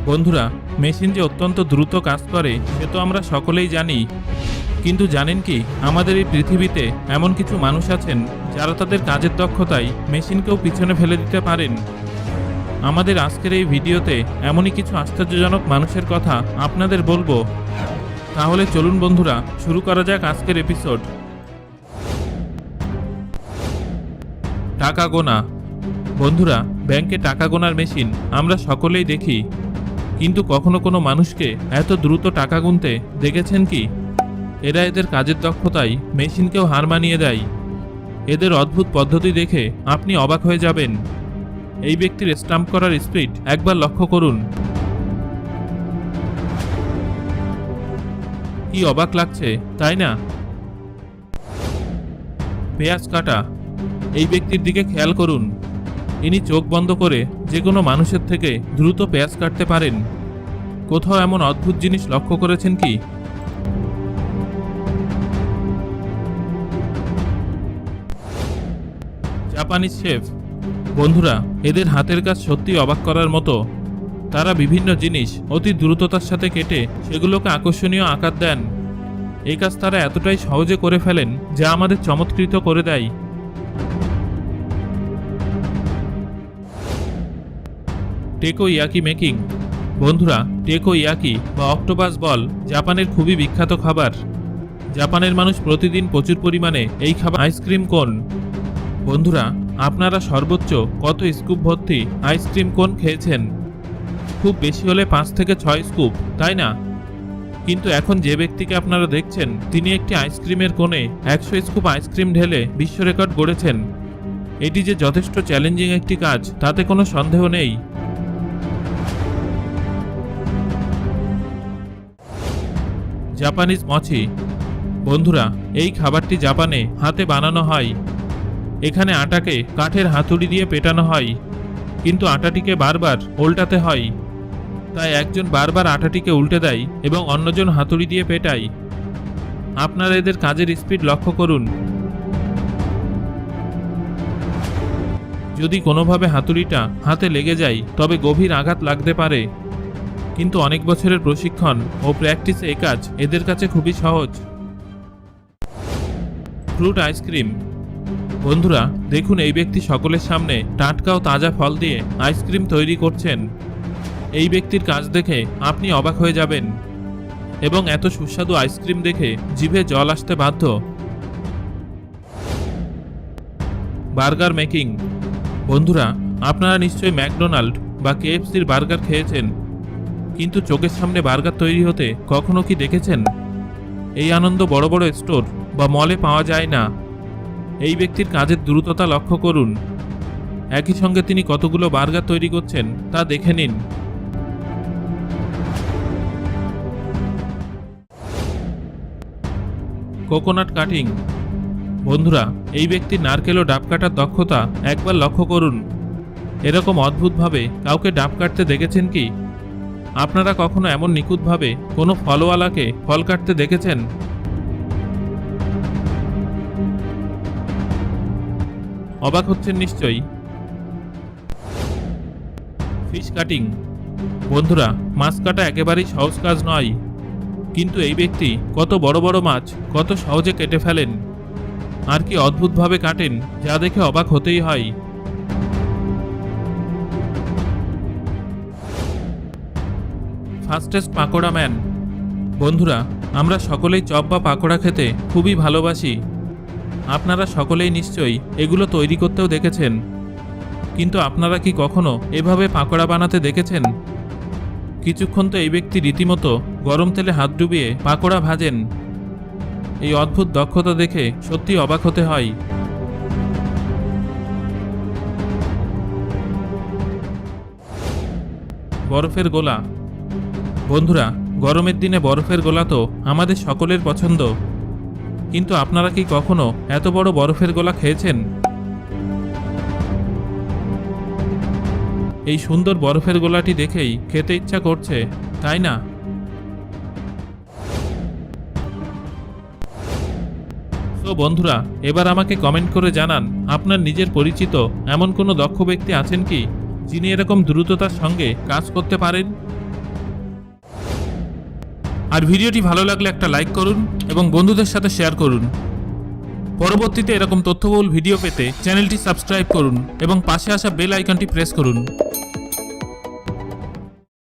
বন্ধুরা, মেশিন যে অত্যন্ত দ্রুত কাজ করে সে তো আমরা সকলেই জানি, কিন্তু জানেন কি আমাদের এই পৃথিবীতে এমন কিছু মানুষ আছেন যারা তাদের কাজের দক্ষতায় মেশিনকেও পিছনে ফেলে দিতে পারেন। আমাদের আজকের এই ভিডিওতে এমনই কিছু আশ্চর্যজনক মানুষের কথা আপনাদের বলবো। তাহলে চলুন বন্ধুরা, শুরু করা যাক আজকের এপিসোড। টাকা গোনা। বন্ধুরা, ব্যাংকে টাকা গোনার মেশিন আমরা সকলেই দেখি, কিন্তু কখনো কোনো মানুষকে এত দ্রুত টাকা গুনতে দেখেছেন কি? এরা এদের কাজের দক্ষতায় মেশিনকেও হার মানিয়ে দেয়। এদের অদ্ভুত পদ্ধতি দেখে আপনি অবাক হয়ে যাবেন। এই ব্যক্তির স্টাম্প করার স্পিড একবার লক্ষ্য করুন। কি অবাক লাগছে, তাই না? পেঁয়াজ কাটা। এই ব্যক্তির দিকে খেয়াল করুন। ইনি চোখ বন্ধ করে যে কোনো মানুষের থেকে দ্রুত পেঁয়াজ কাটতে পারেন। কোথাও এমন অদ্ভুত জিনিস লক্ষ্য করেছেন কি? Japanese chef. বন্ধুরা, এদের হাতের কাজ সত্যি অবাক করার মতো। তারা বিভিন্ন জিনিস অতি দ্রুততার সাথে কেটে সেগুলোকে আকর্ষণীয় আকার দেন। এই কাজ তারা এতটাই সহজে করে ফেলেন যা আমাদের চমৎকৃত করে দেয়। টেকো ইয়াকি মেকিং। বন্ধুরা, টেকো ইয়াকি বা অক্টোপাস বল জাপানের খুবই বিখ্যাত খাবার। জাপানের মানুষ প্রতিদিন প্রচুর পরিমাণে এই খাবার আইসক্রিম কোন। বন্ধুরা, আপনারা সর্বোচ্চ কত স্কুপ ভর্তি আইসক্রিম কোন খেয়েছেন? খুব বেশি হলে 5 থেকে 6 স্কুপ, তাই না? কিন্তু এখন যে ব্যক্তিকে আপনারা দেখছেন তিনি একটি আইসক্রিমের কোণে 100 স্কুপ আইসক্রিম ঢেলে বিশ্ব রেকর্ড গড়েছেন। এটি যে যথেষ্ট চ্যালেঞ্জিং একটি কাজ তাতে কোনো সন্দেহ নেই। জাপানিজ মচি। বন্ধুরা, এই খাবারটি জাপানে হাতে বানানো হয়। এখানে আটাকে কাঠের হাতুড়ি দিয়ে পেটানো হয়, কিন্তু আটাটিকে বারবার উল্টাতে হয়। তাই একজন বারবার আটাটিকে উল্টে দেয় এবং অন্যজন হাতুড়ি দিয়ে পেটায়। আপনারা এদের কাজের স্পিড লক্ষ্য করুন। যদি কোনোভাবে হাতুড়িটা হাতে লেগে যায় তবে গভীর আঘাত লাগতে পারে, কিন্তু অনেক বছরের প্রশিক্ষণ ও প্র্যাকটিসে এই কাজ এদের কাছে খুবই সহজ। Fruit ice cream. বন্ধুরা, দেখুন এই ব্যক্তি সকলের সামনে টাটকা ও তাজা ফল দিয়ে আইসক্রিম তৈরি করছেন। এই ব্যক্তির কাজ দেখে আপনি অবাক হয়ে যাবেন এবং এত সুস্বাদু আইসক্রিম দেখে জিভে জল আসতে বাধ্য। Burger making. বন্ধুরা, আপনারা নিশ্চয়ই ম্যাকডোনাল্ড বা কেএফসির বার্গার খেয়েছেন, কিন্তু চোখের সামনে বার্গার তৈরি হতে কখনো কি দেখেছেন? এই আনন্দ বড় বড় স্টোর বা মলে পাওয়া যায় না। এই ব্যক্তির কাজের দ্রুততা লক্ষ্য করুন। একই সঙ্গে তিনি কতগুলো বার্গার তৈরি করছেন তা দেখে নিন। Coconut cutting. বন্ধুরা, এই ব্যক্তির নারকেল ও ডাব কাটার দক্ষতা একবার লক্ষ্য করুন। এরকম অদ্ভুতভাবে কাউকে ডাব কাটতে দেখেছেন কি? আপনারা কখনো এমন নিখুঁতভাবে কোনো ফলওয়ালাকে ফল কাটতে দেখেছেন? অবাক হচ্ছেন নিশ্চয়ই। Fish cutting. বন্ধুরা, মাছ কাটা একেবারেই সহজ কাজ নয়, কিন্তু এই ব্যক্তি কত বড় বড় মাছ কত সহজে কেটে ফেলেন, আর কি অদ্ভুতভাবে কাটেন যা দেখে অবাক হতেই হয়। Fastest pakora man. বন্ধুরা, আমরা সকলেই চপ বা পাকোড়া খেতে খুবই ভালোবাসি। আপনারা সকলেই নিশ্চয়ই এগুলো তৈরি করতেও দেখেছেন, কিন্তু আপনারা কি কখনো এভাবে পাকোড়া বানাতে দেখেছেন? কিছুক্ষণ তো এই ব্যক্তি রীতিমতো গরম তেলে হাত ডুবিয়ে পাকোড়া ভাজেন। এই অদ্ভুত দক্ষতা দেখে সত্যি অবাক হতে হয়। বরফের গোলা। বন্ধুরা, গরমের দিনে বরফের গোলা তো আমাদের সকলের পছন্দ, কিন্তু আপনারা কি কখনো এত বড় বরফের গোলা খেয়েছেন? এই সুন্দর বরফের গোলাটি দেখেই খেতে ইচ্ছা করছে, তাই না? তো বন্ধুরা, এবার আমাকে কমেন্ট করে জানান আপনার নিজের পরিচিত এমন কোনো দক্ষ ব্যক্তি আছেন কি যিনি এরকম দ্রুততার সঙ্গে কাজ করতে পারেন। আর ভিডিওটি ভালো লাগলে একটা লাইক করুন এবং বন্ধুদের সাথে শেয়ার করুন। পরবর্তীতে এরকম তথ্যবহুল ভিডিও পেতে চ্যানেলটি সাবস্ক্রাইব করুন এবং পাশে আসা বেল আইকনটি প্রেস করুন।